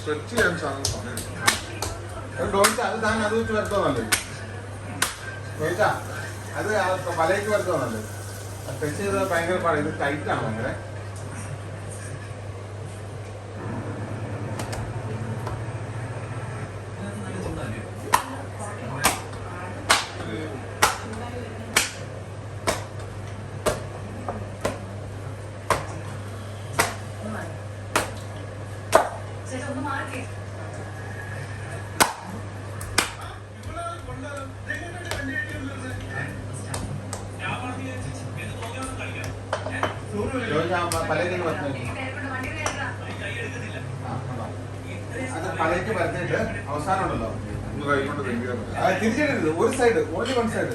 Stretch ചെയ്യാൻ സമയം ഡോയിച്ച അത് താൻ അത് വെച്ച് വരുത്തോ നല്ലത്. ഡോയിച്ച അത് പലയ്ക്ക് വരുത്തോ നല്ലത്. സ്ട്രെച്ച് ചെയ്ത് ഭയങ്കര പാടാണ്. ഇത് ടൈറ്റാണ് ഭയങ്കര. പലയ്ക്ക് വരുത്തിട്ട് അവസാനം ഉണ്ടല്ലോ കൈ കൊണ്ട് തിരിച്ചിടരുത്. ഒരു സൈഡ്, ഓൺലി വൺ സൈഡ്.